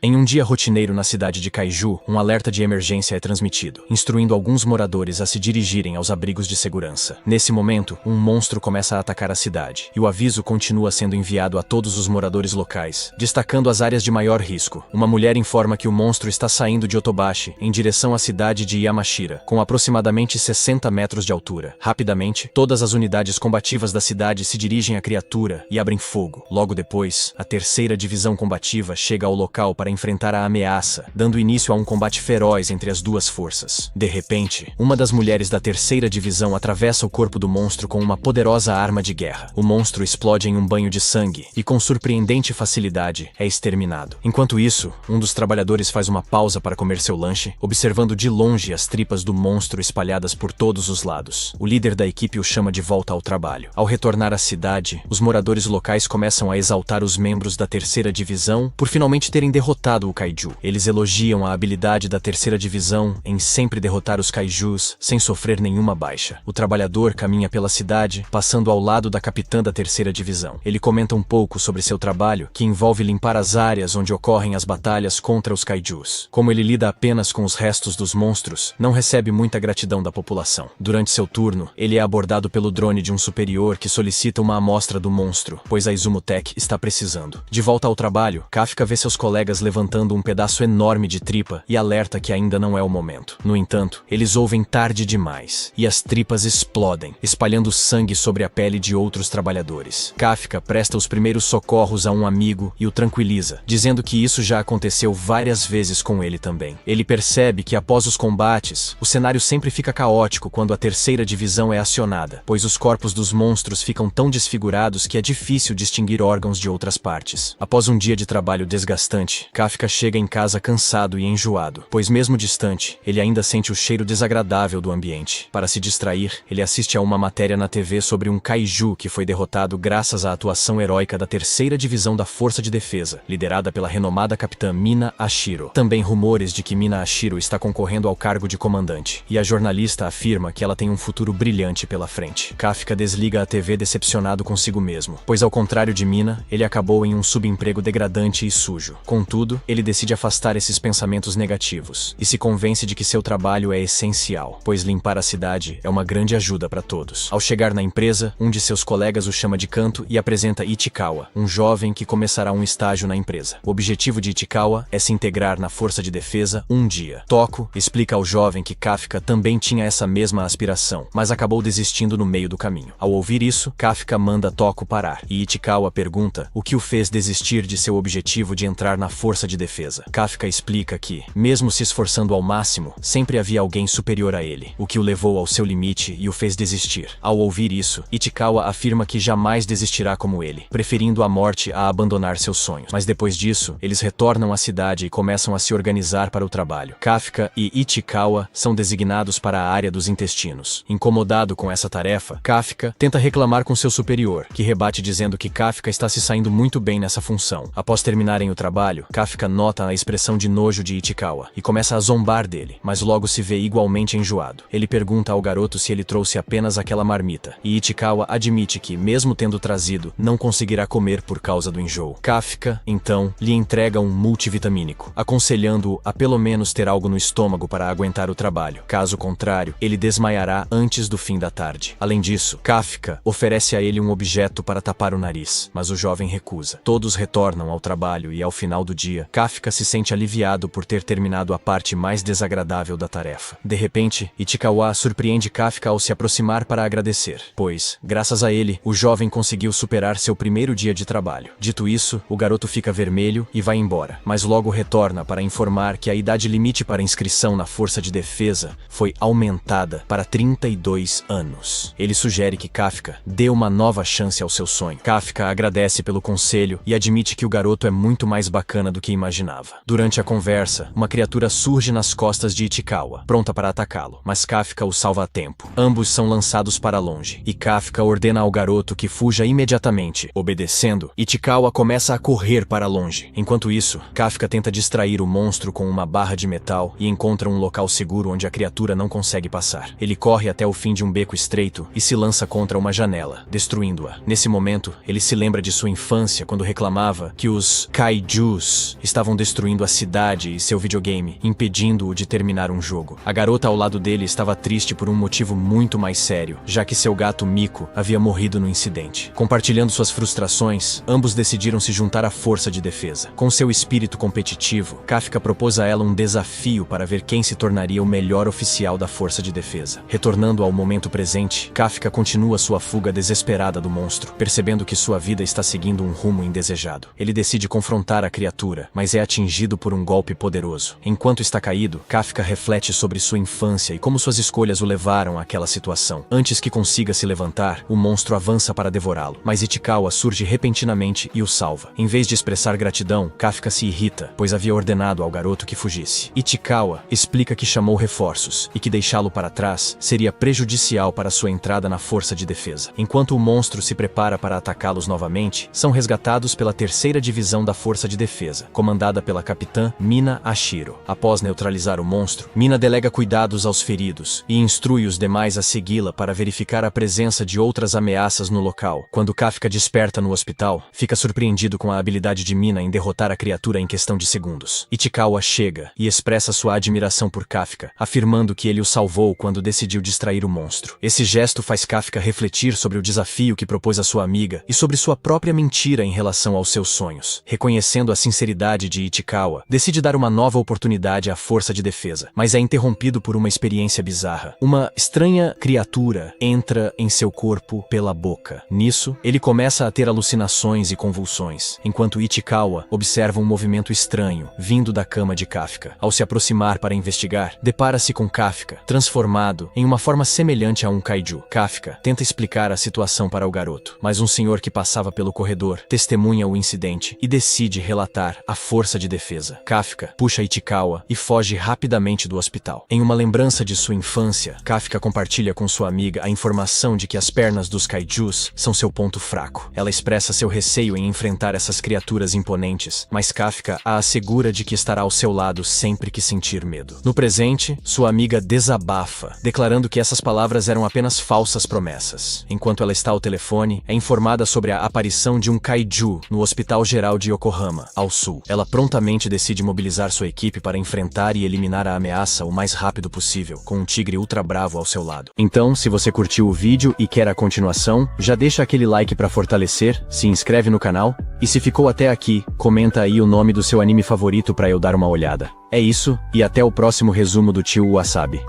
Em um dia rotineiro na cidade de Kaiju, um alerta de emergência é transmitido, instruindo alguns moradores a se dirigirem aos abrigos de segurança. Nesse momento, um monstro começa a atacar a cidade, e o aviso continua sendo enviado a todos os moradores locais, destacando as áreas de maior risco. Uma mulher informa que o monstro está saindo de Otobashi em direção à cidade de Yamashira, com aproximadamente 60 metros de altura. Rapidamente, todas as unidades combativas da cidade se dirigem à criatura e abrem fogo. Logo depois, a terceira divisão combativa chega ao local para enfrentar a ameaça, dando início a um combate feroz entre as duas forças. De repente, uma das mulheres da terceira divisão atravessa o corpo do monstro com uma poderosa arma de guerra. O monstro explode em um banho de sangue e, com surpreendente facilidade, é exterminado. Enquanto isso, um dos trabalhadores faz uma pausa para comer seu lanche, observando de longe as tripas do monstro espalhadas por todos os lados. O líder da equipe o chama de volta ao trabalho. Ao retornar à cidade, os moradores locais começam a exaltar os membros da terceira divisão por finalmente terem derrotado o Kaiju. Eles elogiam a habilidade da terceira divisão em sempre derrotar os Kaijus sem sofrer nenhuma baixa. O trabalhador caminha pela cidade, passando ao lado da capitã da terceira divisão. Ele comenta um pouco sobre seu trabalho, que envolve limpar as áreas onde ocorrem as batalhas contra os Kaijus. Como ele lida apenas com os restos dos monstros, não recebe muita gratidão da população. Durante seu turno, ele é abordado pelo drone de um superior que solicita uma amostra do monstro, pois a Izumotech está precisando. De volta ao trabalho, Kafka vê seus colegas levantando um pedaço enorme de tripa e alerta que ainda não é o momento. No entanto, eles ouvem tarde demais, e as tripas explodem, espalhando sangue sobre a pele de outros trabalhadores. Kafka presta os primeiros socorros a um amigo e o tranquiliza, dizendo que isso já aconteceu várias vezes com ele também. Ele percebe que após os combates, o cenário sempre fica caótico quando a terceira divisão é acionada, pois os corpos dos monstros ficam tão desfigurados que é difícil distinguir órgãos de outras partes. Após um dia de trabalho desgastante, Kafka chega em casa cansado e enjoado, pois mesmo distante, ele ainda sente o cheiro desagradável do ambiente. Para se distrair, ele assiste a uma matéria na TV sobre um Kaiju que foi derrotado graças à atuação heróica da terceira divisão da Força de Defesa, liderada pela renomada capitã Mina Ashiro. Também rumores de que Mina Ashiro está concorrendo ao cargo de comandante, e a jornalista afirma que ela tem um futuro brilhante pela frente. Kafka desliga a TV decepcionado consigo mesmo, pois ao contrário de Mina, ele acabou em um subemprego degradante e sujo. Contudo, ele decide afastar esses pensamentos negativos, e se convence de que seu trabalho é essencial, pois limpar a cidade é uma grande ajuda para todos. Ao chegar na empresa, um de seus colegas o chama de canto e apresenta Ichikawa, um jovem que começará um estágio na empresa. O objetivo de Ichikawa é se integrar na Força de Defesa um dia. Toko explica ao jovem que Kafka também tinha essa mesma aspiração, mas acabou desistindo no meio do caminho. Ao ouvir isso, Kafka manda Toko parar, e Ichikawa pergunta o que o fez desistir de seu objetivo de entrar na Força de Defesa. Kafka explica que, mesmo se esforçando ao máximo, sempre havia alguém superior a ele, o que o levou ao seu limite e o fez desistir. Ao ouvir isso, Ichikawa afirma que jamais desistirá como ele, preferindo a morte a abandonar seus sonhos. Mas depois disso, eles retornam à cidade e começam a se organizar para o trabalho. Kafka e Ichikawa são designados para a área dos intestinos. Incomodado com essa tarefa, Kafka tenta reclamar com seu superior, que rebate dizendo que Kafka está se saindo muito bem nessa função. Após terminarem o trabalho, Kafka nota a expressão de nojo de Ichikawa e começa a zombar dele, mas logo se vê igualmente enjoado. Ele pergunta ao garoto se ele trouxe apenas aquela marmita, e Ichikawa admite que, mesmo tendo trazido, não conseguirá comer por causa do enjoo. Kafka, então, lhe entrega um multivitamínico, aconselhando-o a pelo menos ter algo no estômago para aguentar o trabalho. Caso contrário, ele desmaiará antes do fim da tarde. Além disso, Kafka oferece a ele um objeto para tapar o nariz, mas o jovem recusa. Todos retornam ao trabalho e, ao final do dia, Kafka se sente aliviado por ter terminado a parte mais desagradável da tarefa. De repente, Ichikawa surpreende Kafka ao se aproximar para agradecer, pois, graças a ele, o jovem conseguiu superar seu primeiro dia de trabalho. Dito isso, o garoto fica vermelho e vai embora, mas logo retorna para informar que a idade limite para inscrição na Força de Defesa foi aumentada para 32 anos. Ele sugere que Kafka dê uma nova chance ao seu sonho. Kafka agradece pelo conselho e admite que o garoto é muito mais bacana do que imaginava. Durante a conversa, uma criatura surge nas costas de Ichikawa, pronta para atacá-lo, mas Kafka o salva a tempo. Ambos são lançados para longe, e Kafka ordena ao garoto que fuja imediatamente. Obedecendo, Ichikawa começa a correr para longe. Enquanto isso, Kafka tenta distrair o monstro com uma barra de metal e encontra um local seguro onde a criatura não consegue passar. Ele corre até o fim de um beco estreito e se lança contra uma janela, destruindo-a. Nesse momento, ele se lembra de sua infância quando reclamava que os Kaijus estavam estavam destruindo a cidade e seu videogame, impedindo-o de terminar um jogo. A garota ao lado dele estava triste por um motivo muito mais sério, já que seu gato Miko havia morrido no incidente. Compartilhando suas frustrações, ambos decidiram se juntar à força de defesa. Com seu espírito competitivo, Kafka propôs a ela um desafio para ver quem se tornaria o melhor oficial da força de defesa. Retornando ao momento presente, Kafka continua sua fuga desesperada do monstro, percebendo que sua vida está seguindo um rumo indesejado. Ele decide confrontar a criatura, mas é atingido por um golpe poderoso. Enquanto está caído, Kafka reflete sobre sua infância e como suas escolhas o levaram àquela situação. Antes que consiga se levantar, o monstro avança para devorá-lo, mas Ichikawa surge repentinamente e o salva. Em vez de expressar gratidão, Kafka se irrita, pois havia ordenado ao garoto que fugisse. Ichikawa explica que chamou reforços e que deixá-lo para trás seria prejudicial para sua entrada na força de defesa. Enquanto o monstro se prepara para atacá-los novamente, são resgatados pela terceira divisão da força de defesa, comandada pela capitã Mina Ashiro. Após neutralizar o monstro, Mina delega cuidados aos feridos e instrui os demais a segui-la para verificar a presença de outras ameaças no local. Quando Kafka desperta no hospital, fica surpreendido com a habilidade de Mina em derrotar a criatura em questão de segundos. Ichikawa chega e expressa sua admiração por Kafka, afirmando que ele o salvou quando decidiu distrair o monstro. Esse gesto faz Kafka refletir sobre o desafio que propôs a sua amiga e sobre sua própria mentira em relação aos seus sonhos. Reconhecendo a sinceridade de Ichikawa, decide dar uma nova oportunidade à força de defesa, mas é interrompido por uma experiência bizarra. Uma estranha criatura entra em seu corpo pela boca. Nisso, ele começa a ter alucinações e convulsões, enquanto Ichikawa observa um movimento estranho vindo da cama de Kafka. Ao se aproximar para investigar, depara-se com Kafka, transformado em uma forma semelhante a um kaiju. Kafka tenta explicar a situação para o garoto, mas um senhor que passava pelo corredor testemunha o incidente e decide relatar a força de defesa. Kafka puxa Ichikawa e foge rapidamente do hospital. Em uma lembrança de sua infância, Kafka compartilha com sua amiga a informação de que as pernas dos kaijus são seu ponto fraco. Ela expressa seu receio em enfrentar essas criaturas imponentes, mas Kafka a assegura de que estará ao seu lado sempre que sentir medo. No presente, sua amiga desabafa, declarando que essas palavras eram apenas falsas promessas. Enquanto ela está ao telefone, é informada sobre a aparição de um kaiju no Hospital Geral de Yokohama, ao sul. Ela prontamente decide mobilizar sua equipe para enfrentar e eliminar a ameaça o mais rápido possível, com um tigre ultra bravo ao seu lado. Então, se você curtiu o vídeo e quer a continuação, já deixa aquele like para fortalecer, se inscreve no canal, e se ficou até aqui, comenta aí o nome do seu anime favorito para eu dar uma olhada. É isso, e até o próximo resumo do Tio Wasabi.